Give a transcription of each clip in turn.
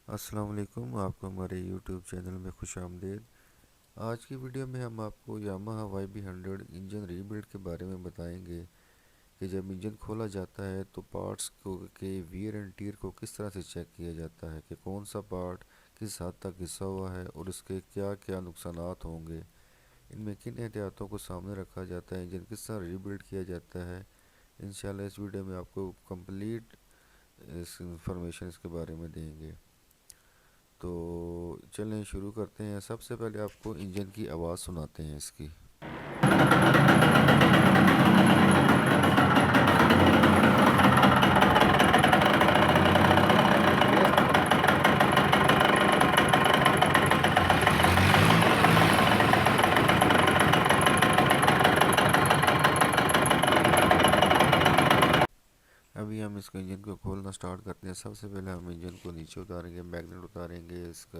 السلام علیکم، آپ کو ہمارے یوٹیوب چینل میں خوش آمدید۔ آج کی ویڈیو میں ہم آپ کو Yamaha Y B 100 engine rebuild کے بارے میں بتائیں گے کہ جب انجن کھولا جاتا ہے تو پارٹس کے ویئر اینڈ ٹیئر کو کس طرح سے چیک کیا جاتا ہے کہ کون سا پارٹ کس حد تک گھسا ہوا ہے اور اس کے کیا کیا نقصانات ہوں گے۔ ان میں کن احتیاطوں کو سامنے رکھا جاتا ہے، انجن کس طرح ری بلڈ کیا جاتا ہے۔ انشاءاللہ اس ویڈیو میں آپ کو کمپلیٹ انفارمیشن اس کے بارے میں دیں گے۔ تو چلیں شروع کرتے ہیں۔ سب سے پہلے آپ کو انجن کی آواز سناتے ہیں اس کی۔ ابھی ہم اس کو انجن کو کھولنا سٹارٹ کرتے ہیں۔ سب سے پہلے ہم انجن کو نیچے اتاریں گے، میگنیٹ اتاریں گے، اس کا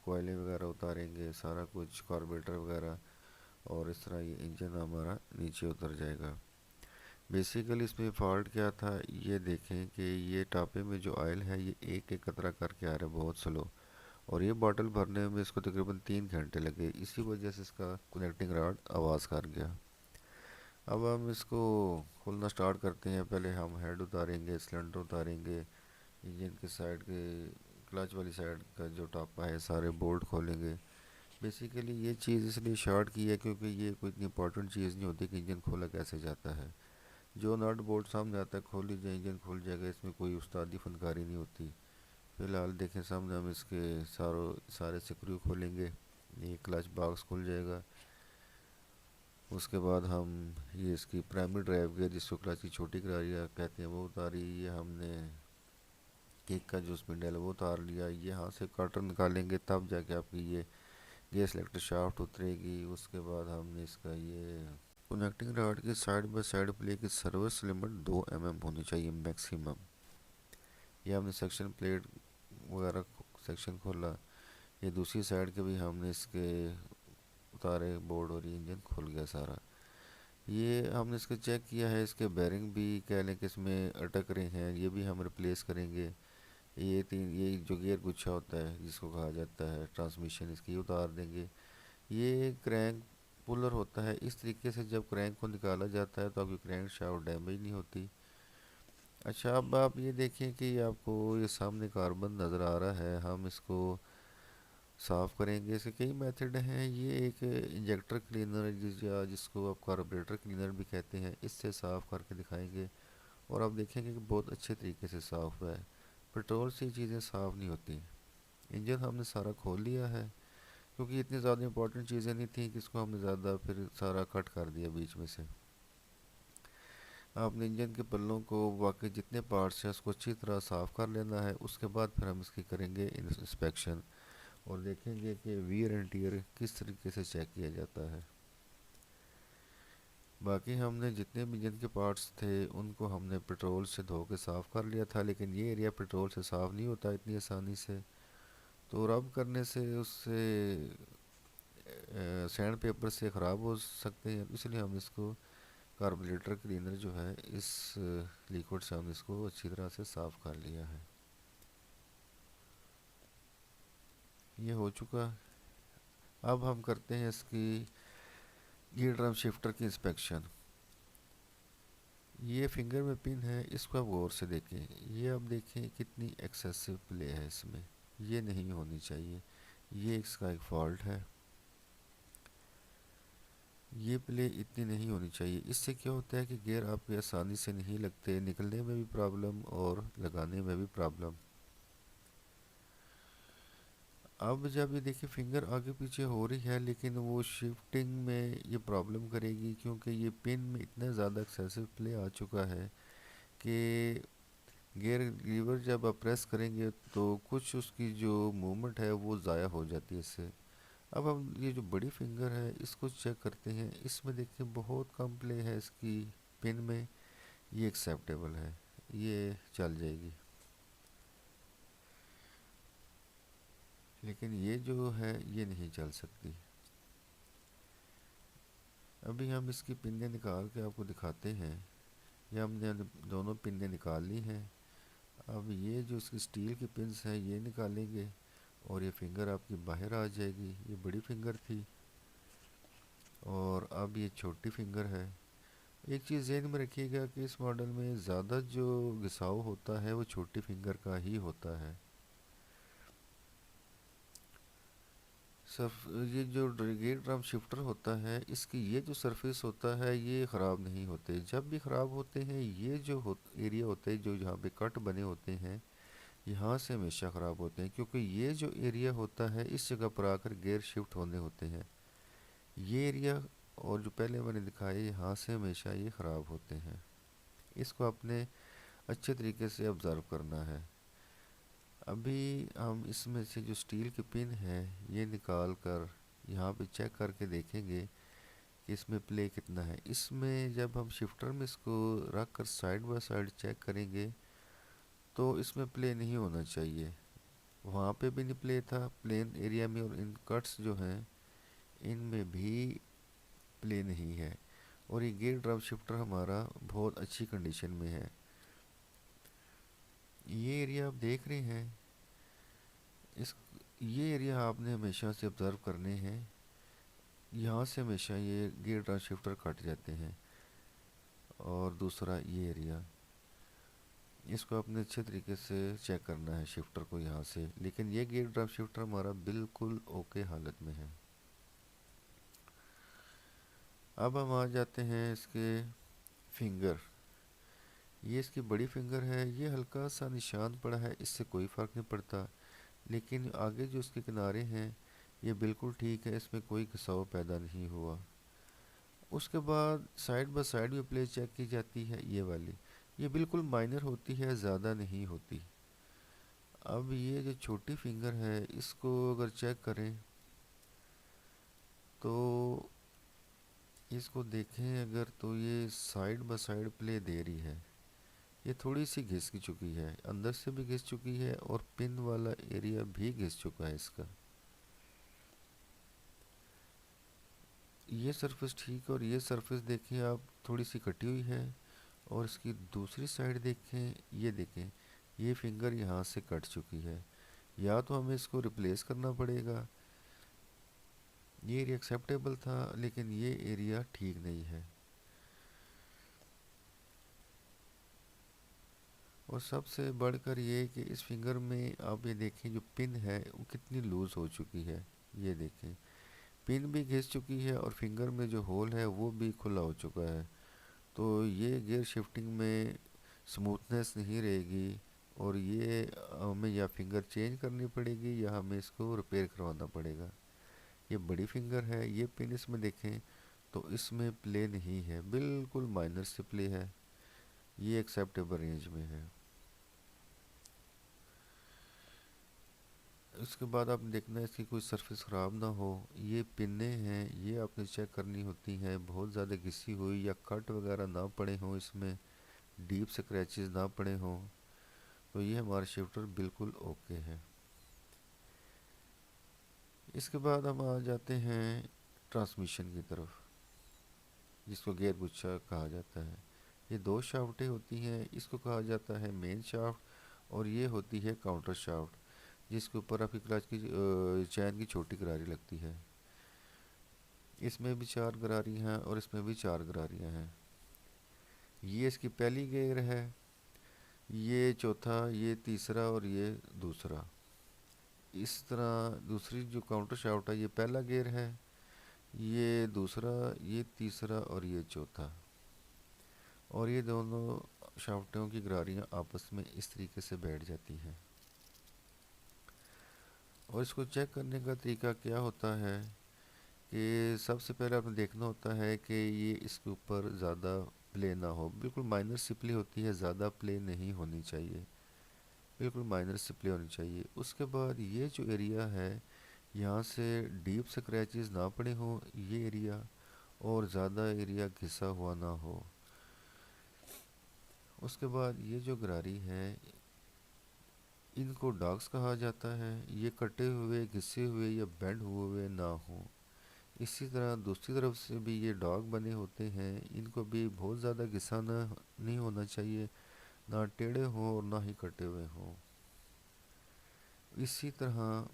کوئلیں وغیرہ اتاریں گے، سارا کچھ کاربیریٹر وغیرہ، اور اس طرح یہ انجن ہمارا نیچے اتر جائے گا۔ بیسیکلی اس میں فالٹ کیا تھا، یہ دیکھیں کہ یہ ٹاپے میں جو آئل ہے یہ ایک ایک قطرہ کر کے آ رہا ہے، بہت سلو، اور یہ باٹل بھرنے میں اس کو تقریباً 3 گھنٹے لگے، اسی وجہ سے اس کا کنیکٹنگ راڈ آواز کر گیا۔ اب ہم اس کو کھولنا سٹارٹ کرتے ہیں۔ پہلے ہم ہیڈ اتاریں گے، سلنڈر اتاریں گے، انجن کے سائڈ کے کلچ والی سائڈ کا جو ٹاپا ہے سارے بولٹ کھولیں گے۔ بیسیکلی یہ چیز اس لیے شارٹ کی ہے کیونکہ یہ کوئی اتنی امپورٹنٹ چیز نہیں ہوتی کہ انجن کھولا کیسے جاتا ہے۔ جو نٹ بولٹ سامنے آتا ہے کھول لیجیے، انجن کھل جائے گا، اس میں کوئی استادی فنکاری نہیں ہوتی۔ فی الحال دیکھیں سامنے ہم اس کے سارے سکریو کھولیں گے، یہ کلچ باکس کھل جائے گا۔ اس کے بعد ہم یہ اس کی پرائمری ڈرائیو گیئر جس کو کلچ کی چھوٹی کراریاں کہتے ہیں وہ اتاری، یہ ہم نے کیک کا جو اسپنڈل ہے وہ اتار لیا۔ یہاں سے کٹر نکالیں گے تب جا کے آپ کی یہ گیئر سلیکٹر شافٹ اترے گی۔ اس کے بعد ہم نے اس کا یہ کنیکٹنگ راڈ کی سائڈ بائی سائڈ پلے کی سروس لمٹ 2 mm ہونی چاہیے میکسیمم۔ یہ ہم نے سیکشن پلیٹ وغیرہ سیکشن کھولا، یہ دوسری سائڈ کے بھی ہم نے اس کے اتارے بورڈ، اور یہ انجن کھل گیا سارا۔ یہ ہم نے اس کا چیک کیا ہے، اس کے بیرنگ بھی کہہ لیں کہ اس میں اٹک رہے ہیں، یہ بھی ہم ریپلیس کریں گے۔ یہ جو گیئر گچھا ہوتا ہے جس کو کہا جاتا ہے ٹرانسمیشن، اس کی اتار دیں گے۔ یہ کرینک پولر ہوتا ہے، اس طریقے سے جب کرینک کو نکالا جاتا ہے تو آپ کی کرینک شافٹ ڈیمیج نہیں ہوتی۔ اچھا اب آپ یہ دیکھیں کہ آپ کو یہ سامنے کاربن نظر آ رہا ہے، ہم اس کو صاف کریں گے۔ اس کے کئی میتھڈ ہیں، یہ ایک انجیکٹر کلینر جس کو آپ کاربوریٹر کلینر بھی کہتے ہیں، اس سے صاف کر کے دکھائیں گے، اور آپ دیکھیں گے کہ بہت اچھے طریقے سے صاف ہوا ہے۔ پیٹرول سے یہ چیزیں صاف نہیں ہوتی۔ انجن ہم نے سارا کھول لیا ہے کیونکہ اتنی زیادہ امپورٹنٹ چیزیں نہیں تھیں کہ اس کو ہم نے زیادہ پھر سارا کٹ کر دیا بیچ میں سے۔ آپ نے انجن کے پلوں کو واقعی جتنے پارٹس ہیں اس کو اچھی طرح صاف کر لینا ہے۔ اس کے بعد پھر ہم اس کی کریں گے انسپیکشن، اور دیکھیں گے کہ ویئر اینڈ ٹیئر کس طریقے سے چیک کیا جاتا ہے۔ باقی ہم نے جتنے بھی انجن کے پارٹس تھے ان کو ہم نے پیٹرول سے دھو کے صاف کر لیا تھا، لیکن یہ ایریا پیٹرول سے صاف نہیں ہوتا اتنی آسانی سے، تو رب کرنے سے اس سے سینڈ پیپر سے خراب ہو سکتے ہیں، اس لیے ہم اس کو کاربوریٹر کلینر جو ہے اس لیکوڈ سے ہم اس کو اچھی طرح سے صاف کر لیا ہے۔ یہ ہو چکا۔ اب ہم کرتے ہیں اس کی گیئر ڈرم شفٹر کی انسپیکشن۔ یہ فنگر میں پن ہے، اس کو آپ غور سے دیکھیں، یہ اب دیکھیں کتنی ایکسیسو پلے ہے اس میں، یہ نہیں ہونی چاہیے، یہ اس کا ایک فالٹ ہے۔ یہ پلے اتنی نہیں ہونی چاہیے، اس سے کیا ہوتا ہے کہ گیئر آپ کے آسانی سے نہیں لگتے، نکلنے میں بھی پرابلم اور لگانے میں بھی پرابلم۔ اب جب یہ دیکھیں فنگر آگے پیچھے ہو رہی ہے لیکن وہ شفٹنگ میں یہ پرابلم کرے گی، کیونکہ یہ پن میں اتنا زیادہ ایکسیسو پلے آ چکا ہے کہ گیئر لیور جب آپ پریس کریں گے تو کچھ اس کی جو موومنٹ ہے وہ ضائع ہو جاتی ہے اس سے۔ اب ہم یہ جو بڑی فنگر ہے اس کو چیک کرتے ہیں، اس میں دیکھیں بہت کم پلے ہے اس کی پن میں، یہ ایکسیپٹیبل ہے، یہ چل جائے گی، لیکن یہ جو ہے یہ نہیں چل سکتی۔ ابھی ہم اس کی پنیں نکال کے آپ کو دکھاتے ہیں، یہ ہم نے دونوں پنیں نکال لی ہیں، اب یہ جو اس کی اسٹیل کی پنس ہیں یہ نکالیں گے، اور یہ فنگر آپ کی باہر آ جائے گی، یہ بڑی فنگر تھی اور اب یہ چھوٹی فنگر ہے۔ ایک چیز ذہن میں رکھیے گا کہ اس ماڈل میں زیادہ جو گھساؤ ہوتا ہے وہ چھوٹی فنگر کا ہی ہوتا ہے۔ یہ جو گیئر ڈرم شفٹر ہوتا ہے اس کی یہ جو سرفیس ہوتا ہے یہ خراب نہیں ہوتے، جب بھی خراب ہوتے ہیں یہ جو ایریا ہوتے ہیں جو یہاں پہ کٹ بنے ہوتے ہیں یہاں سے ہمیشہ خراب ہوتے ہیں، کیونکہ یہ جو ایریا ہوتا ہے اس جگہ پر آ کر گیئر شفٹ ہونے ہوتے ہیں، یہ ایریا اور جو پہلے میں نے دکھایا یہاں سے ہمیشہ یہ خراب ہوتے ہیں۔ اس کو آپ نے اچھے طریقے سے آبزرو کرنا ہے۔ ابھی ہم اس میں سے جو سٹیل کی پن ہے یہ نکال کر یہاں پہ چیک کر کے دیکھیں گے کہ اس میں پلے کتنا ہے۔ اس میں جب ہم شفٹر میں اس کو رکھ کر سائڈ بائی سائڈ چیک کریں گے تو اس میں پلے نہیں ہونا چاہیے، وہاں پہ بھی نہیں پلے تھا پلین ایریا میں، اور ان کٹس جو ہیں ان میں بھی پلے نہیں ہے، اور یہ گیئر ڈرم شفٹر ہمارا بہت اچھی کنڈیشن میں ہے۔ یہ ایریا آپ دیکھ رہے ہیں، اس یہ ایریا آپ نے ہمیشہ سے آبزرو کرنے ہیں، یہاں سے ہمیشہ یہ گیئر ڈرم شفٹر کٹ جاتے ہیں۔ اور دوسرا یہ ایریا، اس کو آپ نے اچھے طریقے سے چیک کرنا ہے شفٹر کو یہاں سے، لیکن یہ گیئر ڈرم شفٹر ہمارا بالکل اوکے حالت میں ہے۔ اب ہم آ جاتے ہیں اس کے فنگر، یہ اس کی بڑی فنگر ہے، یہ ہلکا سا نشان پڑا ہے، اس سے کوئی فرق نہیں پڑتا، لیکن آگے جو اس کے کنارے ہیں یہ بالکل ٹھیک ہے، اس میں کوئی گھساؤ پیدا نہیں ہوا۔ اس کے بعد سائڈ بائی سائڈ بھی پلے چیک کی جاتی ہے، یہ والی یہ بالکل مائنر ہوتی ہے، زیادہ نہیں ہوتی۔ اب یہ جو چھوٹی فنگر ہے اس کو اگر چیک کریں تو اس کو دیکھیں اگر تو یہ سائڈ بائی سائڈ پلے دے رہی ہے، یہ تھوڑی سی گھس کی چکی ہے، اندر سے بھی گھس چکی ہے اور پن والا ایریا بھی گھس چکا ہے اس کا۔ یہ سرفس ٹھیک ہے، اور یہ سرفس دیکھیں آپ تھوڑی سی کٹی ہوئی ہے، اور اس کی دوسری سائڈ دیکھیں، یہ دیکھیں یہ فنگر یہاں سے کٹ چکی ہے، یا تو ہمیں اس کو ریپلیس کرنا پڑے گا۔ یہ ایریا ایکسیپٹیبل تھا لیکن یہ ایریا ٹھیک نہیں ہے۔ اور سب سے بڑھ کر یہ کہ اس فنگر میں آپ یہ دیکھیں جو پن ہے وہ کتنی لوز ہو چکی ہے، یہ دیکھیں پن بھی گھس چکی ہے اور فنگر میں جو ہول ہے وہ بھی کھلا ہو چکا ہے، تو یہ گیئر شفٹنگ میں سموتھنس نہیں رہے گی، اور یہ ہمیں یا فنگر چینج کرنی پڑے گی یا ہمیں اس کو ریپیئر کروانا پڑے گا۔ یہ بڑی فنگر ہے، یہ پن اس میں دیکھیں تو اس میں پلے نہیں ہے، بالکل مائنر سے پلے ہے، یہ ایکسیپٹیبل رینج میں ہے۔ اس کے بعد آپ نے دیکھنا ہے اس کی کوئی سرفس خراب نہ ہو، یہ پنیں ہیں یہ آپ نے چیک کرنی ہوتی ہیں، بہت زیادہ گھسی ہوئی یا کٹ وغیرہ نہ پڑے ہوں، اس میں ڈیپ سکریچز نہ پڑے ہوں، تو یہ ہمارا شفٹر بالکل اوکے ہے۔ اس کے بعد ہم آ جاتے ہیں ٹرانسمیشن کی طرف، جس کو گیئر گچھا کہا جاتا ہے۔ یہ دو شافٹیں ہوتی ہیں، اس کو کہا جاتا ہے مین شافٹ، اور یہ ہوتی ہے کاؤنٹر شافٹ، جس کے اوپر آپ کی کلچ کی چین کی چھوٹی گراری لگتی ہے۔ اس میں بھی 4 گراری ہیں اور اس میں بھی 4 گراریاں ہیں۔ یہ اس کی پہلی گیئر ہے، یہ چوتھا، یہ تیسرا اور یہ دوسرا۔ اس طرح دوسری جو کاؤنٹر شافٹ ہے یہ پہلا گیئر ہے، یہ دوسرا، یہ تیسرا اور یہ چوتھا، اور یہ دونوں شافٹوں کی گراریاں آپس میں اس طریقے سے بیٹھ جاتی ہیں۔ اور اس کو چیک کرنے کا طریقہ کیا ہوتا ہے کہ سب سے پہلے آپ نے دیکھنا ہوتا ہے کہ یہ اس کے اوپر زیادہ پلے نہ ہو، بالکل مائنر سی پلے ہوتی ہے، زیادہ پلے نہیں ہونی چاہیے، بالکل مائنر سی پلے ہونی چاہیے۔ اس کے بعد یہ جو ایریا ہے یہاں سے ڈیپ سکریچز نہ پڑے ہوں یہ ایریا، اور زیادہ ایریا گھسا ہوا نہ ہو۔ اس کے بعد یہ جو گراری ہے ان کو ڈاگز کہا جاتا ہے، یہ کٹے ہوئے، گھسے ہوئے یا بینڈ ہوئے نہ ہوں۔ اسی طرح دوسری طرف سے بھی یہ ڈاگ بنے ہوتے ہیں، ان کو بھی بہت زیادہ گھسا نہیں ہونا چاہیے، نہ ٹیڑھے ہوں اور نہ ہی کٹے ہوئے ہوں۔ اسی طرح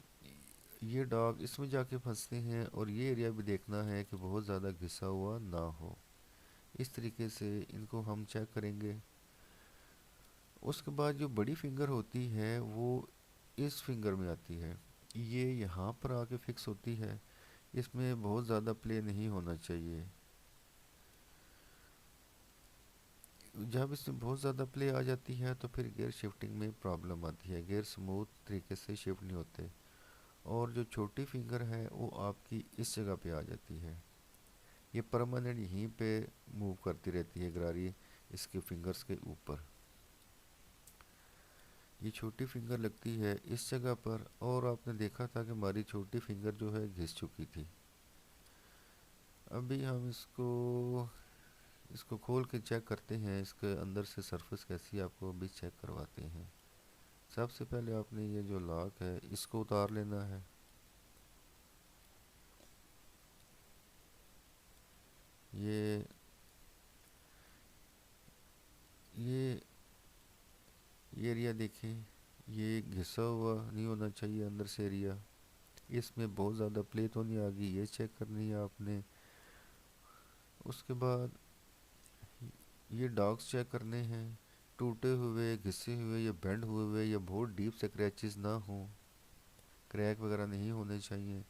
یہ ڈاگ اس میں جا کے پھنستے ہیں، اور یہ ایریا بھی دیکھنا ہے کہ بہت زیادہ گھسا ہوا نہ ہو۔ اس طریقے سے ان کو ہم چیک کریں گے۔ اس کے بعد جو بڑی فنگر ہوتی ہے وہ اس فنگر میں آتی ہے، یہ یہاں پر آ کے فکس ہوتی ہے، اس میں بہت زیادہ پلے نہیں ہونا چاہیے۔ جب اس میں بہت زیادہ پلے آ جاتی ہے تو پھر گیئر شفٹنگ میں پرابلم آتی ہے، گیئر سموتھ طریقے سے شفٹ نہیں ہوتے، اور جو چھوٹی فنگر ہے وہ آپ کی اس جگہ پہ آ جاتی ہے، یہ پرماننٹ یہیں پہ موو کرتی رہتی ہے گراری اس کے فنگرز کے اوپر۔ یہ چھوٹی فنگر لگتی ہے اس جگہ پر، اور آپ نے دیکھا تھا کہ ہماری چھوٹی فنگر جو ہے گھس چکی تھی۔ ابھی ہم اس کو کھول کے چیک کرتے ہیں، اس کے اندر سے سرفس کیسی آپ کو ابھی چیک کرواتے ہیں۔ سب سے پہلے آپ نے یہ جو لاک ہے اس کو اتار لینا ہے۔ یہ یہ ایریا دیکھیں، یہ گھسا ہوا نہیں ہونا چاہیے اندر سے ایریا، اس میں بہت زیادہ پلے تو نہیں آ گئی، یہ چیک کرنی ہے آپ نے۔ اس کے بعد یہ ڈاگز چیک کرنے ہیں، ٹوٹے ہوئے، گھسے ہوئے یا بینڈ ہوئے ہوئے یا بہت ڈیپ سکریچز نہ ہوں، کریک وغیرہ نہیں ہونے چاہیے۔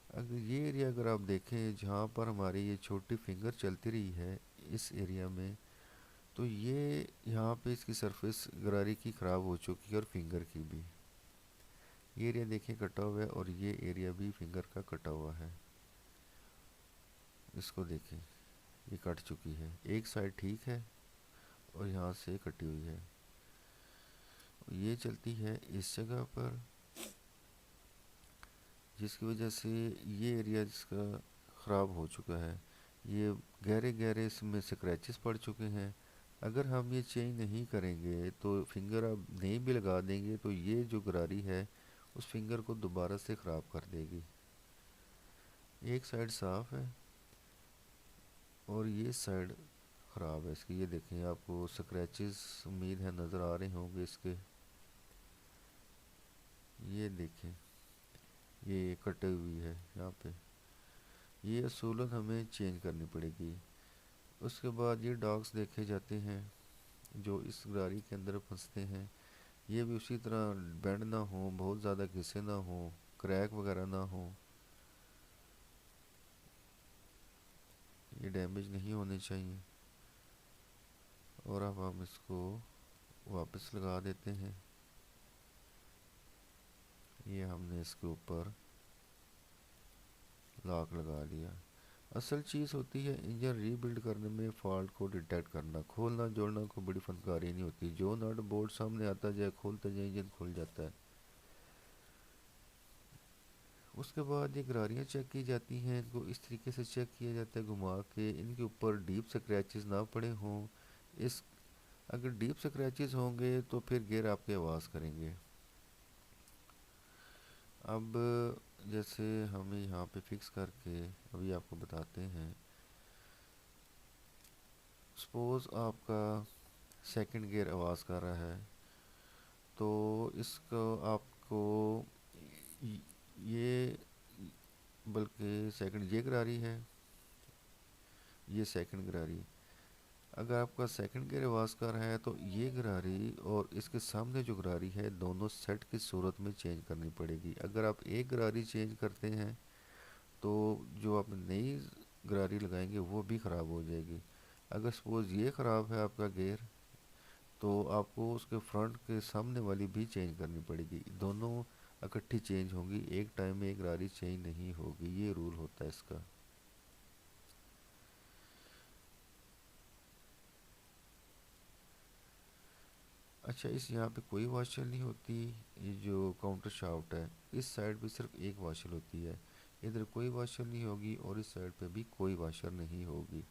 اگر یہ ایریا اگر آپ دیکھیں جہاں پر ہماری یہ چھوٹی فنگر چلتی رہی ہے اس ایریا میں، تو یہ یہاں پہ اس کی سرفیس گراری کی خراب ہو چکی ہے، اور فنگر کی بھی۔ یہ ایریا دیکھیں کٹا ہوا ہے، اور یہ ایریا بھی فنگر کا کٹا ہوا ہے، اس کو دیکھیں یہ کٹ چکی ہے، ایک سائڈ ٹھیک ہے اور یہاں سے کٹی ہوئی ہے۔ یہ چلتی ہے اس جگہ پر، جس کی وجہ سے یہ ایریا جس کا خراب ہو چکا ہے، یہ گہرے گہرے اس میں سکریچز پڑ چکے ہیں۔ اگر ہم یہ چینج نہیں کریں گے تو فنگر اب نئی بھی لگا دیں گے تو یہ جو گراری ہے اس فنگر کو دوبارہ سے خراب کر دے گی۔ ایک سائڈ صاف ہے اور یہ سائڈ خراب ہے اس کی، یہ دیکھیں آپ کو سکریچز امید ہے نظر آ رہے ہوں گے اس کے، یہ دیکھیں یہ کٹی ہوئی ہے یہاں پہ، یہ اصولاً ہمیں چینج کرنی پڑے گی۔ اس کے بعد یہ ڈاگز دیکھے جاتے ہیں جو اس گراری کے اندر پھنستے ہیں، یہ بھی اسی طرح بینڈ نہ ہوں، بہت زیادہ گھسے نہ ہوں، کریک وغیرہ نہ ہوں، یہ ڈیمیج نہیں ہونے چاہیے۔ اور اب ہم اس کو واپس لگا دیتے ہیں، یہ ہم نے اس کے اوپر لاک لگا لیا۔ اصل چیز ہوتی ہے انجن ری بلڈ کرنے میں فالٹ کو ڈیٹیکٹ کرنا، کھولنا جوڑنا کوئی بڑی فنکاری نہیں ہوتی، جو نٹ بورڈ سامنے آتا جائے کھولتا جائے انجن کھل جاتا ہے۔ اس کے بعد یہ گراریاں چیک کی جاتی ہیں، ان کو اس طریقے سے چیک کیا جاتا ہے گھما کے، ان کے اوپر ڈیپ سکریچز نہ پڑے ہوں، اس اگر ڈیپ سکریچز ہوں گے تو پھر گیئر آپ کے آواز کریں گے۔ اب جیسے ہم یہاں پہ فکس کر کے ابھی آپ کو بتاتے ہیں، سپوز آپ کا سیکنڈ گیئر آواز کر رہا ہے تو اس کو آپ کو یہ بلکہ سیکنڈ یہ گراری ہے، یہ سیکنڈ گراری، اگر آپ کا سیکنڈ گیئر آواز کر رہا ہے تو یہ گراری اور اس کے سامنے جو گراری ہے دونوں سیٹ کی صورت میں چینج کرنی پڑے گی۔ اگر آپ ایک گراری چینج کرتے ہیں تو جو آپ نئی گراری لگائیں گے وہ بھی خراب ہو جائے گی۔ اگر سپوز یہ خراب ہے آپ کا گیئر تو آپ کو اس کے فرنٹ کے سامنے والی بھی چینج کرنی پڑے گی، دونوں اکٹھی چینج ہوں گی، ایک ٹائم میں ایک گراری چینج نہیں ہوگی، یہ رول ہوتا ہے اس کا۔ اچھا اس یہاں پہ کوئی واشر نہیں ہوتی، یہ جو کاؤنٹر شافٹ ہے اس سائڈ پہ صرف ایک واشر ہوتی ہے، ادھر کوئی واشر نہیں ہوگی اور اس سائڈ پہ بھی کوئی واشر نہیں ہوگی۔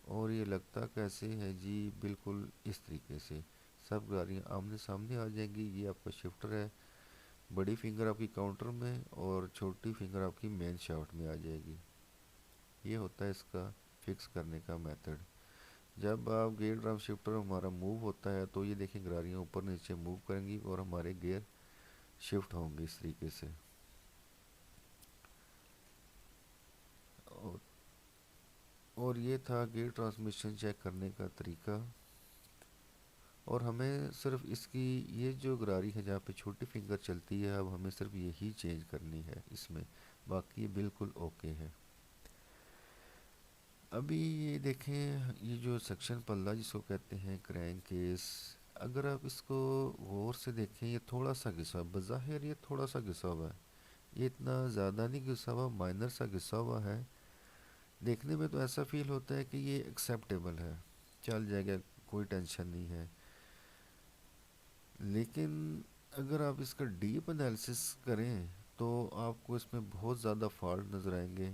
اور یہ لگتا کیسے ہے جی، بالکل اس طریقے سے سب گاڑیاں آمنے سامنے آ جائیں گی، یہ آپ کا شفٹر ہے، بڑی فنگر آپ کی کاؤنٹر میں اور چھوٹی فنگر آپ کی مین شافٹ میں آ جائے گی۔ یہ ہوتا ہے اس کا فکس کرنے کا میتھڈ۔ جب آپ گیئر ڈرم شفٹر ہمارا موو ہوتا ہے تو یہ دیکھیں گراریاں اوپر نیچے موو کریں گی اور ہمارے گیئر شفٹ ہوں گے اس طریقے سے. اور اور یہ تھا گیئر ٹرانسمیشن چیک کرنے کا طریقہ. اور ہمیں صرف اس کی یہ جو گراری ہے جہاں پہ چھوٹی فنگر چلتی ہے اب ہمیں صرف یہی چینج کرنی ہے اس میں، باقی یہ بالکل اوکے ہے. ابھی یہ دیکھیں یہ جو سیکشن پلہ جس کو کہتے ہیں کرینک کیس، اگر آپ اس کو غور سے دیکھیں یہ تھوڑا سا گھسا، بظاہر یہ تھوڑا سا گھسا ہوا ہے، یہ اتنا زیادہ نہیں گھسا ہوا، مائنر سا گھسا ہوا ہے. دیکھنے میں تو ایسا فیل ہوتا ہے کہ یہ ایکسیپٹیبل ہے، چل جائے گا، کوئی ٹینشن نہیں ہے. لیکن اگر آپ اس کا ڈیپ انالیسس کریں تو آپ کو اس میں بہت زیادہ فالٹ نظر آئیں گے،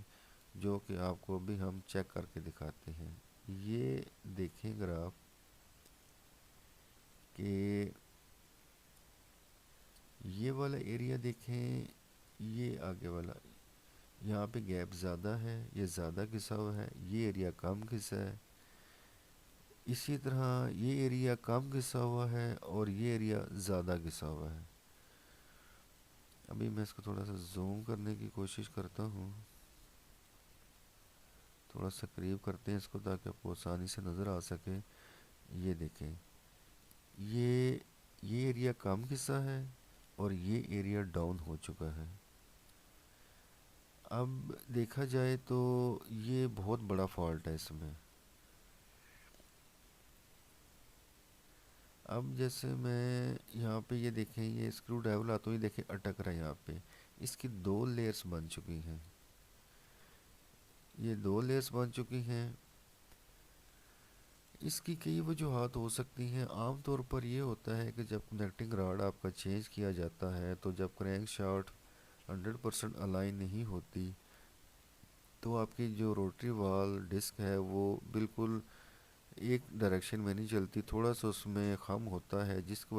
جو کہ آپ کو بھی ہم چیک کر کے دکھاتے ہیں. یہ دیکھیں اگر آپ کہ یہ والا ایریا دیکھیں، یہ آگے والا یہاں پہ گیپ زیادہ ہے، یہ زیادہ گھسا ہوا ہے، یہ ایریا کم گھسا ہے. اسی طرح یہ ایریا کم گھسا ہوا ہے اور یہ ایریا زیادہ گھسا ہوا ہے. ابھی میں اس کو تھوڑا سا زوم کرنے کی کوشش کرتا ہوں، تھوڑا سا قریب کرتے ہیں اس کو تاکہ آپ کو آسانی سے نظر آ سکے. یہ دیکھیں یہ یہ ایریا کم گھسا ہے اور یہ ایریا ڈاؤن ہو چکا ہے. اب دیکھا جائے تو یہ بہت بڑا فالٹ ہے اس میں. اب جیسے میں یہاں پہ یہ دیکھیں یہ اسکرو ڈرائیور لاتا ہوں، یہ دیکھیں اٹک رہا ہے یہاں پہ، اس کی دو لیئرز بن چکی ہیں، یہ دو لیئرز بن چکی ہیں. اس کی کئی وجوہات ہو سکتی ہیں. عام طور پر یہ ہوتا ہے کہ جب کنیکٹنگ راڈ آپ کا چینج کیا جاتا ہے تو جب کرینک شافٹ 100% الائن نہیں ہوتی تو آپ کی جو روٹری وال ڈسک ہے وہ بالکل ایک ڈائریکشن میں نہیں چلتی، تھوڑا سا اس میں خم ہوتا ہے، جس کی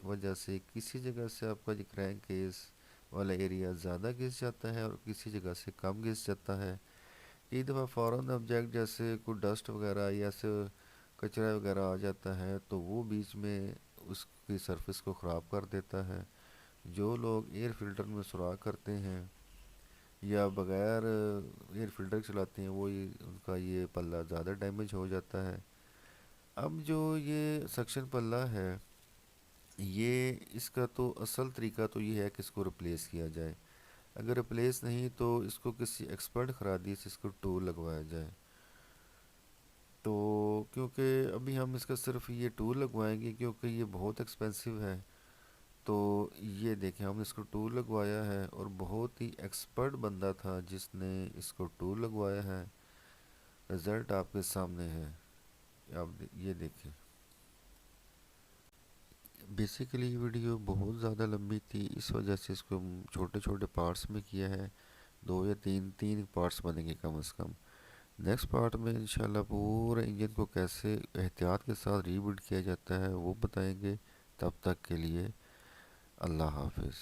وجہ سے کسی جگہ سے آپ کا جو کرینک کیس والا ایریا زیادہ گھس جاتا ہے اور کسی جگہ سے کم گھس جاتا ہے. کئی دفعہ فارن آبجیکٹ جیسے کوئی ڈسٹ وغیرہ یا ایسے کچرا وغیرہ آ جاتا ہے تو وہ بیچ میں اس کی سرفس کو خراب کر دیتا ہے. جو لوگ ایئر فلٹر میں سوراخ کرتے ہیں یا بغیر ایئر فلٹر چلاتے ہیں وہ ان کا یہ پلہ زیادہ ڈیمیج ہو جاتا ہے. اب جو یہ سیکشن پلہ ہے یہ اس کا تو اصل طریقہ تو یہ ہے کہ اس کو ریپلیس کیا جائے. اگر ریپلیس نہیں تو اس کو کسی ایکسپرٹ خرادی سے اس کو ٹول لگوایا جائے. تو کیونکہ ابھی ہم اس کا صرف یہ ٹول لگوائیں گے کیونکہ یہ بہت ایکسپینسو ہے. تو یہ دیکھیں ہم نے اس کو ٹول لگوایا ہے اور بہت ہی ایکسپرٹ بندہ تھا جس نے اس کو ٹول لگوایا ہے. رزلٹ آپ کے سامنے ہے، آپ یہ دیکھیں. بیسیکلی یہ ویڈیو بہت زیادہ لمبی تھی، اس وجہ سے اس کو چھوٹے چھوٹے پارٹس میں کیا ہے، دو یا تین پارٹس بنیں گے کم از کم. نیکسٹ پارٹ میں انشاءاللہ پورے انجن کو کیسے احتیاط کے ساتھ ری بلڈ کیا جاتا ہے وہ بتائیں گے. تب تک کے لیے اللہ حافظ.